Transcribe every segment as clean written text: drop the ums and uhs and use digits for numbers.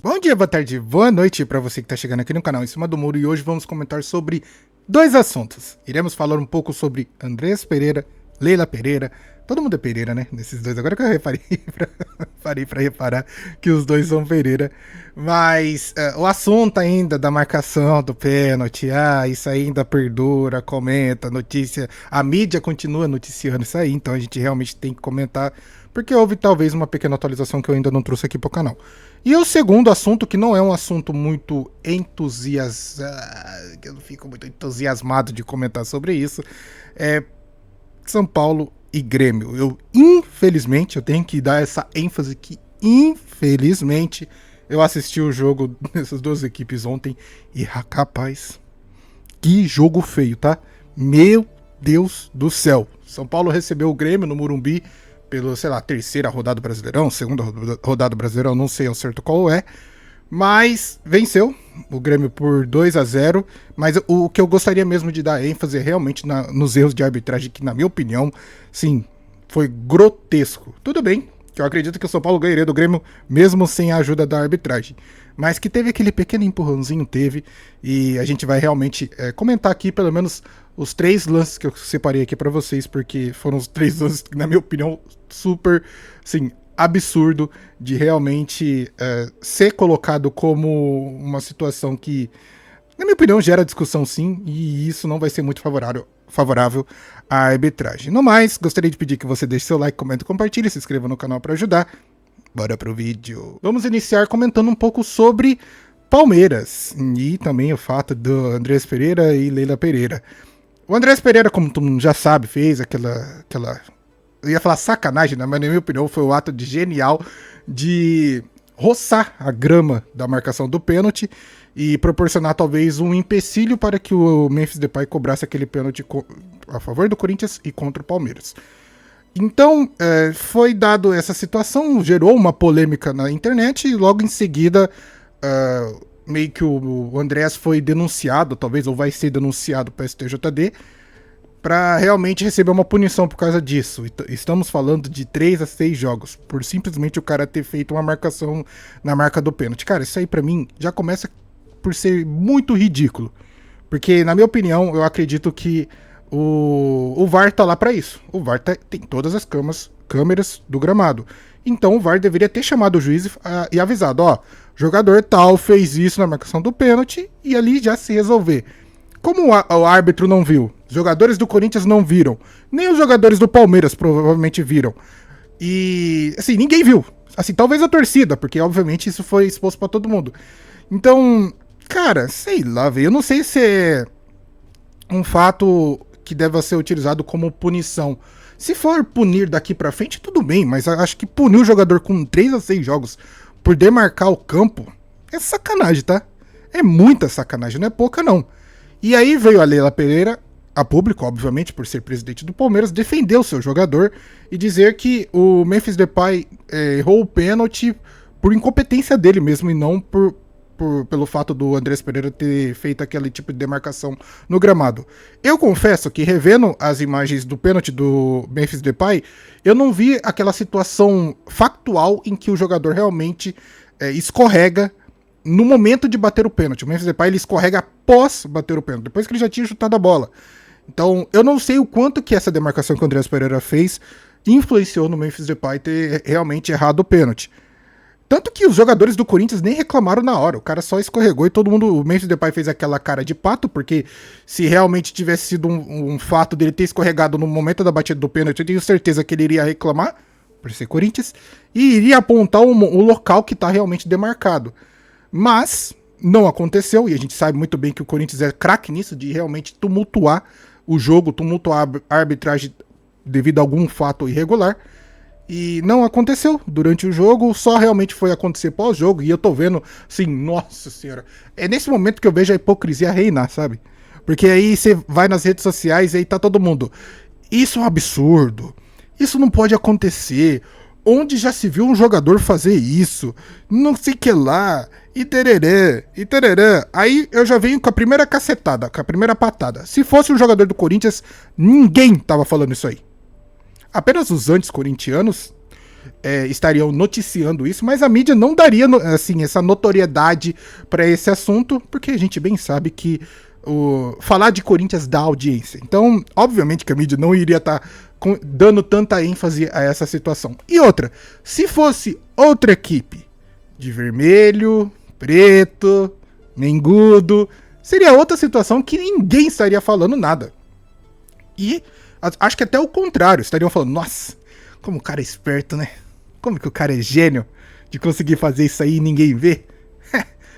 Bom dia, boa tarde, boa noite para você que está chegando aqui no canal Em Cima do Muro, e hoje vamos comentar sobre dois assuntos. Iremos falar um pouco sobre Andrés Pereira, Leila Pereira, todo mundo é Pereira, né? Nesses dois, agora que eu parei para reparar que os dois são Pereira, mas o assunto ainda da marcação do pênalti, isso ainda perdura, comenta, notícia, a mídia continua noticiando isso aí, então a gente realmente tem que comentar, porque houve talvez uma pequena atualização que eu ainda não trouxe aqui pro canal. E o segundo assunto, que não é um assunto muito que eu não fico muito entusiasmado de comentar sobre isso, é São Paulo e Grêmio. Infelizmente, eu tenho que dar essa ênfase que, infelizmente, eu assisti o jogo dessas duas equipes ontem e, rapaz, que jogo feio, tá? Meu Deus do céu. São Paulo recebeu o Grêmio no Morumbi pelo, sei lá, terceira rodada do Brasileirão, segunda rodada do Brasileirão, não sei ao certo qual é, mas venceu o Grêmio por 2-0, mas o que eu gostaria mesmo de dar ênfase é realmente nos erros de arbitragem, que na minha opinião, sim, foi grotesco. Tudo bem, que eu acredito que o São Paulo ganharia do Grêmio mesmo sem a ajuda da arbitragem, mas que teve aquele pequeno empurrãozinho, teve, e a gente vai realmente comentar aqui pelo menos os três lances que eu separei aqui pra vocês, porque foram os três lances que, na minha opinião, super, assim, absurdo de realmente ser colocado como uma situação que, na minha opinião, gera discussão sim, e isso não vai ser muito favorável à arbitragem. No mais, gostaria de pedir que você deixe seu like, comente, compartilhe, se inscreva no canal para ajudar. Bora pro vídeo. Vamos iniciar comentando um pouco sobre Palmeiras e também o fato do Andrés Pereira e Leila Pereira. O Andrés Pereira, como todo mundo já sabe, fez aquela eu ia falar sacanagem, né? Mas na minha opinião foi o ato genial de roçar a grama da marcação do pênalti e proporcionar talvez um empecilho para que o Memphis Depay cobrasse aquele pênalti a favor do Corinthians e contra o Palmeiras. Então, foi dado essa situação, gerou uma polêmica na internet e logo em seguida meio que o Andrés foi denunciado, talvez, ou vai ser denunciado para o STJD, para realmente receber uma punição por causa disso. Estamos falando de 3 a 6 jogos, por simplesmente o cara ter feito uma marcação na marca do pênalti. Cara, isso aí pra mim já começa por ser muito ridículo, porque na minha opinião, eu acredito que o VAR tá lá pra isso. O VAR tem todas as câmeras do gramado. Então o VAR deveria ter chamado o juiz e avisado, jogador tal fez isso na marcação do pênalti, e ali já se resolver. Como o árbitro não viu, os jogadores do Corinthians não viram, nem os jogadores do Palmeiras provavelmente viram. E, assim, ninguém viu. Assim, talvez a torcida, porque obviamente isso foi exposto pra todo mundo. Então, cara, sei lá, velho. Eu não sei se é um fato que deva ser utilizado como punição. Se for punir daqui pra frente, tudo bem, mas acho que punir o jogador com 3 a 6 jogos por demarcar o campo é sacanagem, tá? É muita sacanagem, não é pouca não. E aí veio a Leila Pereira, a público, obviamente, por ser presidente do Palmeiras, defender o seu jogador e dizer que o Memphis Depay errou o pênalti por incompetência dele mesmo e não pelo fato do Andrés Pereira ter feito aquele tipo de demarcação no gramado. Eu confesso que, revendo as imagens do pênalti do Memphis Depay, eu não vi aquela situação factual em que o jogador realmente escorrega no momento de bater o pênalti. O Memphis Depay, ele escorrega após bater o pênalti, depois que ele já tinha chutado a bola. Então, eu não sei o quanto que essa demarcação que o Andrés Pereira fez influenciou no Memphis Depay ter realmente errado o pênalti. Tanto que os jogadores do Corinthians nem reclamaram na hora, o cara só escorregou e todo mundo, o Memphis Depay fez aquela cara de pato, porque se realmente tivesse sido um fato dele ter escorregado no momento da batida do pênalti, eu tenho certeza que ele iria reclamar, por ser Corinthians, e iria apontar o local que está realmente demarcado. Mas não aconteceu, e a gente sabe muito bem que o Corinthians é craque nisso, de realmente tumultuar o jogo, tumultuar a arbitragem devido a algum fato irregular. E não aconteceu durante o jogo, só realmente foi acontecer pós-jogo, e eu tô vendo, assim, nossa senhora, é nesse momento que eu vejo a hipocrisia reinar, sabe? Porque aí você vai nas redes sociais e aí tá todo mundo, isso é um absurdo, isso não pode acontecer, onde já se viu um jogador fazer isso, não sei o que lá, e tererê, e tererê. Aí eu já venho com a primeira cacetada, com a primeira patada. Se fosse um jogador do Corinthians, ninguém tava falando isso aí. Apenas os anti-corintianos estariam noticiando isso, mas a mídia não daria assim, essa notoriedade para esse assunto, porque a gente bem sabe que falar de Corinthians dá audiência. Então, obviamente que a mídia não iria estar dando tanta ênfase a essa situação. E outra, se fosse outra equipe, de vermelho, preto, mengudo, seria outra situação que ninguém estaria falando nada. E acho que até o contrário, estariam falando, nossa, como o cara é esperto, né? Como que o cara é gênio de conseguir fazer isso aí e ninguém vê?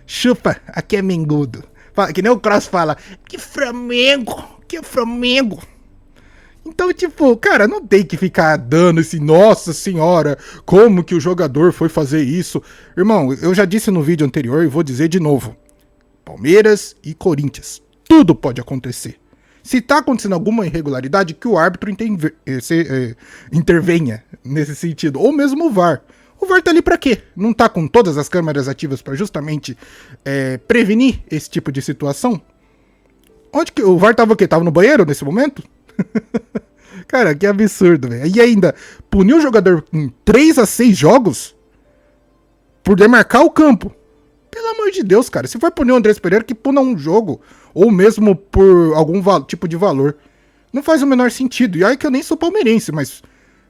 Chupa, aqui é mengudo. Que nem o Cross fala, que Flamengo, que Flamengo. Então, tipo, cara, não tem que ficar dando esse, nossa senhora, como que o jogador foi fazer isso? Irmão, eu já disse no vídeo anterior e vou dizer de novo. Palmeiras e Corinthians, tudo pode acontecer. Se tá acontecendo alguma irregularidade, que o árbitro intervenha nesse sentido. Ou mesmo o VAR. O VAR tá ali pra quê? Não tá com todas as câmeras ativas pra justamente prevenir esse tipo de situação? Onde que o VAR tava o quê? Tava no banheiro nesse momento? Cara, que absurdo, velho. E ainda, punir o jogador em 3 a 6 jogos por demarcar o campo. Pelo amor de Deus, cara. Se for punir o Andrés Pereira, que puna um jogo. Ou mesmo por algum tipo de valor. Não faz o menor sentido. E aí que eu nem sou palmeirense, mas...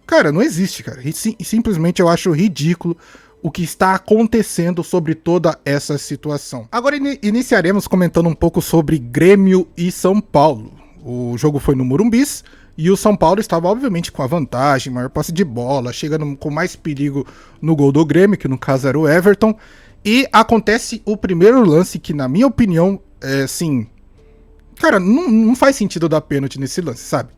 Cara, não existe, cara. E simplesmente eu acho ridículo o que está acontecendo sobre toda essa situação. Agora iniciaremos comentando um pouco sobre Grêmio e São Paulo. O jogo foi no Morumbis e o São Paulo estava obviamente com a vantagem, maior posse de bola, chegando com mais perigo no gol do Grêmio, que no caso era o Everton. E acontece o primeiro lance que, na minha opinião, assim... Cara, não faz sentido dar pênalti nesse lance, sabe?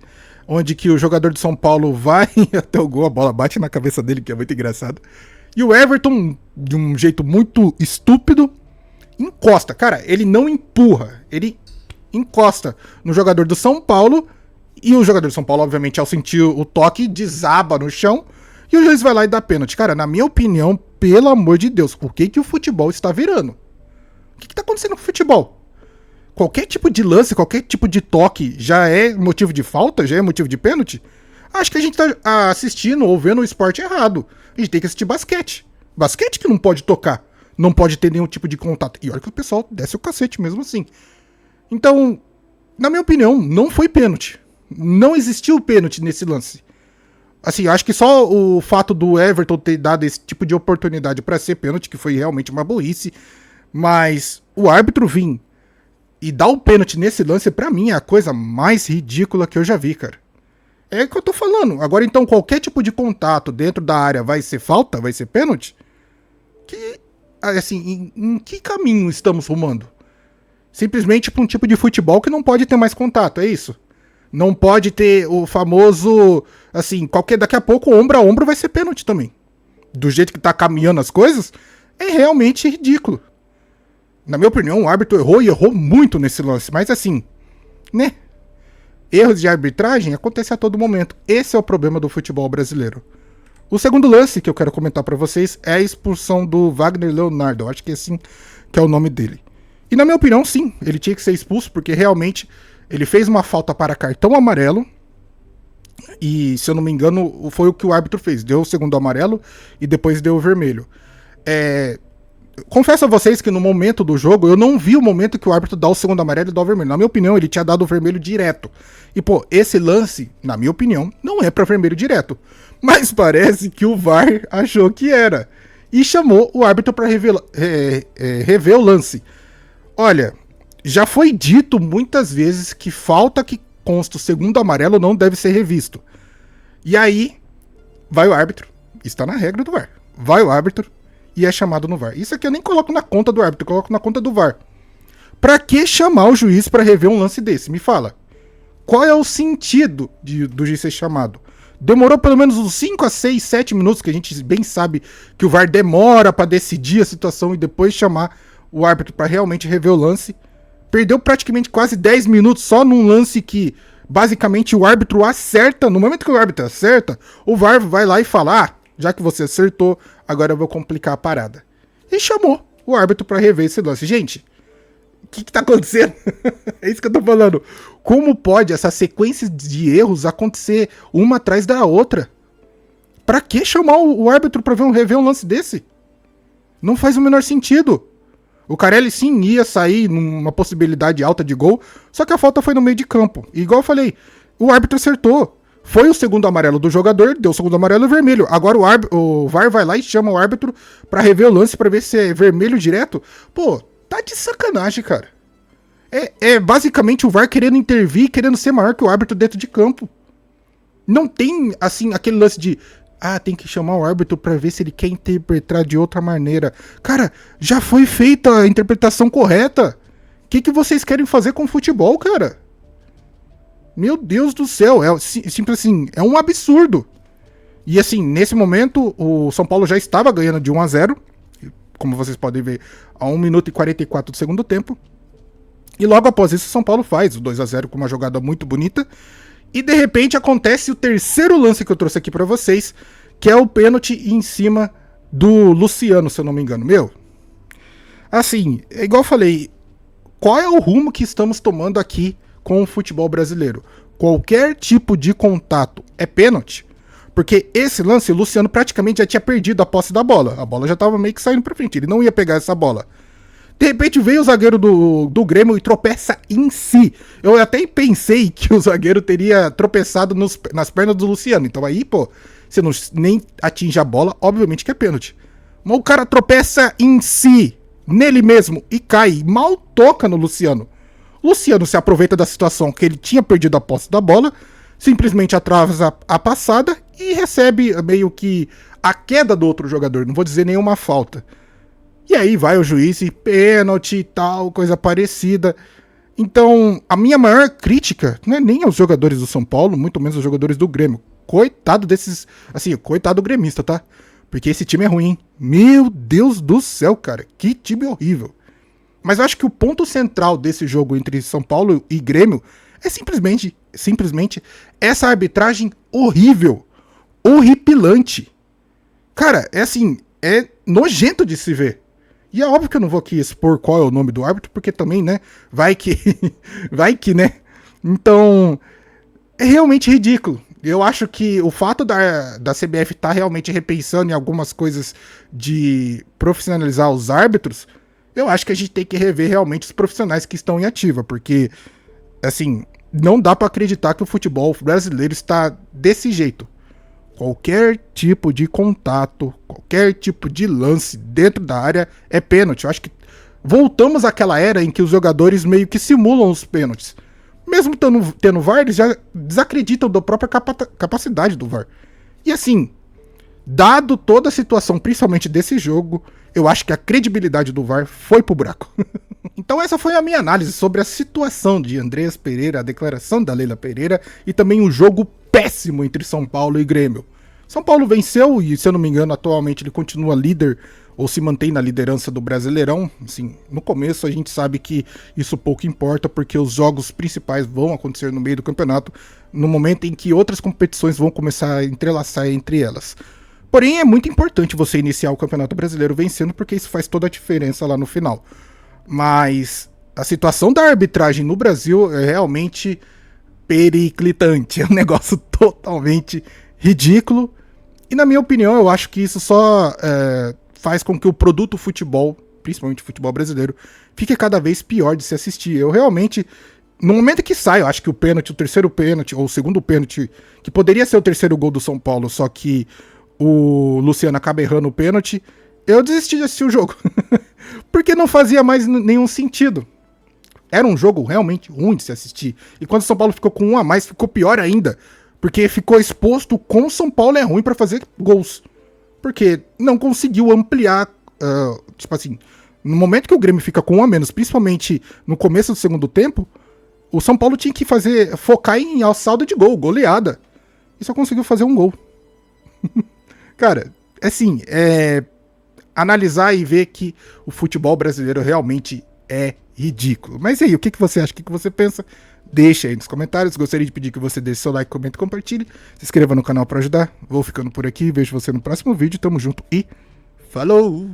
Onde que o jogador de São Paulo vai até o gol, a bola bate na cabeça dele, que é muito engraçado. E o Everton, de um jeito muito estúpido, encosta. Cara, ele não empurra, ele encosta no jogador do São Paulo. E o jogador do São Paulo, obviamente, ao sentir o toque, desaba no chão. E o juiz vai lá e dá pênalti. Cara, na minha opinião, pelo amor de Deus, o que o futebol está virando? O que está acontecendo com o futebol? Qualquer tipo de lance, qualquer tipo de toque já é motivo de falta? Já é motivo de pênalti? Acho que a gente tá assistindo ou vendo o esporte errado. A gente tem que assistir basquete. Basquete que não pode tocar. Não pode ter nenhum tipo de contato. E olha que o pessoal desce o cacete mesmo assim. Então, na minha opinião, não foi pênalti. Não existiu pênalti nesse lance. Assim, acho que só o fato do Everton ter dado esse tipo de oportunidade pra ser pênalti, que foi realmente uma burrice. Mas o árbitro vir e dar o pênalti nesse lance, pra mim, é a coisa mais ridícula que eu já vi, cara. É o que eu tô falando. Agora, então, qualquer tipo de contato dentro da área vai ser falta? Vai ser pênalti? Que, assim, em que caminho estamos rumando? Simplesmente pra um tipo de futebol que não pode ter mais contato, é isso? Não pode ter o famoso, assim, daqui a pouco, ombro a ombro vai ser pênalti também. Do jeito que tá caminhando as coisas, é realmente ridículo. Na minha opinião, o árbitro errou e errou muito nesse lance. Mas assim, né? Erros de arbitragem acontecem a todo momento. Esse é o problema do futebol brasileiro. O segundo lance que eu quero comentar pra vocês é a expulsão do Wagner Leonardo. Eu acho que é assim que é o nome dele. E na minha opinião, sim, ele tinha que ser expulso porque realmente ele fez uma falta para cartão amarelo. E, se eu não me engano, foi o que o árbitro fez. Deu o segundo amarelo e depois deu o vermelho. Confesso a vocês que no momento do jogo, eu não vi o momento que o árbitro dá o segundo amarelo e dá o vermelho. Na minha opinião, ele tinha dado o vermelho direto. E, pô, esse lance, na minha opinião, não é pra vermelho direto. Mas parece que o VAR achou que era. E chamou o árbitro pra rever o lance. Olha, já foi dito muitas vezes que falta que consta o segundo amarelo não deve ser revisto. E aí, vai o árbitro. Está na regra do VAR. Vai o árbitro e é chamado no VAR. Isso aqui eu nem coloco na conta do árbitro, eu coloco na conta do VAR. Pra que chamar o juiz pra rever um lance desse? Me fala. Qual é o sentido do juiz ser chamado? Demorou pelo menos uns 5 a 6, 7 minutos, que a gente bem sabe que o VAR demora pra decidir a situação e depois chamar o árbitro pra realmente rever o lance. Perdeu praticamente quase 10 minutos só num lance que basicamente o árbitro acerta. No momento que o árbitro acerta, o VAR vai lá e fala: já que você acertou, agora eu vou complicar a parada. E chamou o árbitro pra rever esse lance. Gente, o que tá acontecendo? É isso que eu tô falando. Como pode essa sequência de erros acontecer uma atrás da outra? Pra que chamar o árbitro pra rever um lance desse? Não faz o menor sentido. O Carelli sim ia sair numa possibilidade alta de gol, só que a falta foi no meio de campo. E igual eu falei, o árbitro acertou. Foi o segundo amarelo do jogador, deu o segundo amarelo e vermelho. Agora o VAR vai lá e chama o árbitro pra rever o lance pra ver se é vermelho direto. Pô, tá de sacanagem, cara. É basicamente o VAR querendo intervir, querendo ser maior que o árbitro dentro de campo. Não tem, assim, aquele lance de... tem que chamar o árbitro pra ver se ele quer interpretar de outra maneira. Cara, já foi feita a interpretação correta. O que vocês querem fazer com o futebol, cara? Meu Deus do céu, simples assim, é um absurdo. E assim, nesse momento, o São Paulo já estava ganhando de 1-0, como vocês podem ver, a 1 minuto e 44 do segundo tempo. E logo após isso, o São Paulo faz o 2-0 com uma jogada muito bonita. E de repente acontece o terceiro lance que eu trouxe aqui pra vocês, que é o pênalti em cima do Luciano, se eu não me engano. Meu, assim, é igual eu falei, qual é o rumo que estamos tomando aqui com o futebol brasileiro? Qualquer tipo de contato é pênalti? Porque esse lance, o Luciano praticamente já tinha perdido a posse da bola. A bola já estava meio que saindo pra frente, ele não ia pegar essa bola. De repente veio o zagueiro do Grêmio e tropeça em si. Eu até pensei que o zagueiro teria tropeçado nas pernas do Luciano. Então aí, pô, você não nem atinge a bola, obviamente que é pênalti. Mas o cara tropeça em si, nele mesmo, e cai. Mal toca no Luciano. O Luciano se aproveita da situação que ele tinha perdido a posse da bola, simplesmente atrasa a passada e recebe meio que a queda do outro jogador. Não vou dizer nenhuma falta. E aí vai o juiz e pênalti e tal, coisa parecida. Então, a minha maior crítica não é nem aos jogadores do São Paulo, muito menos aos jogadores do Grêmio. Coitado desses... Assim, coitado do gremista, tá? Porque esse time é ruim, hein? Meu Deus do céu, cara. Que time horrível. Mas eu acho que o ponto central desse jogo entre São Paulo e Grêmio é simplesmente essa arbitragem horrível. Horripilante. Cara, é assim... É nojento de se ver. E é óbvio que eu não vou aqui expor qual é o nome do árbitro, porque também, né, vai que, né. Então, é realmente ridículo. Eu acho que o fato da CBF estar realmente repensando em algumas coisas de profissionalizar os árbitros, eu acho que a gente tem que rever realmente os profissionais que estão em ativa, porque, assim, não dá pra acreditar que o futebol brasileiro está desse jeito. Qualquer tipo de contato, qualquer tipo de lance dentro da área é pênalti. Eu acho que voltamos àquela era em que os jogadores meio que simulam os pênaltis. Mesmo tendo VAR, eles já desacreditam da própria capacidade do VAR. E assim, dado toda a situação, principalmente desse jogo, eu acho que a credibilidade do VAR foi pro buraco. Então essa foi a minha análise sobre a situação de Andreas Pereira, a declaração da Leila Pereira e também o jogo péssimo entre São Paulo e Grêmio. São Paulo venceu e, se eu não me engano, atualmente ele continua líder ou se mantém na liderança do Brasileirão. Assim, no começo a gente sabe que isso pouco importa porque os jogos principais vão acontecer no meio do campeonato, no momento em que outras competições vão começar a entrelaçar entre elas. Porém, é muito importante você iniciar o Campeonato Brasileiro vencendo porque isso faz toda a diferença lá no final. Mas a situação da arbitragem no Brasil é realmente periclitante. É um negócio totalmente ridículo. E na minha opinião, eu acho que isso só faz com que o produto futebol, principalmente o futebol brasileiro, fique cada vez pior de se assistir. Eu realmente, no momento que sai, eu acho que o pênalti, o terceiro pênalti, ou o segundo pênalti, que poderia ser o terceiro gol do São Paulo, só que o Luciano acaba errando o pênalti, eu desisti de assistir o jogo. Porque não fazia mais nenhum sentido. Era um jogo realmente ruim de se assistir. E quando o São Paulo ficou com um a mais, ficou pior ainda. Porque ficou exposto como o São Paulo é ruim pra fazer gols. Porque não conseguiu ampliar. Tipo assim, no momento que o Grêmio fica com um a menos, principalmente no começo do segundo tempo, o São Paulo tinha que focar em saldo de gol, goleada. E só conseguiu fazer um gol. Cara, assim, analisar e ver que o futebol brasileiro realmente é ridículo. Mas e aí, o que você acha? O que você pensa? Deixa aí nos comentários. Gostaria de pedir que você deixe seu like, comente e compartilhe. Se inscreva no canal para ajudar. Vou ficando por aqui. Vejo você no próximo vídeo. Tamo junto e falou!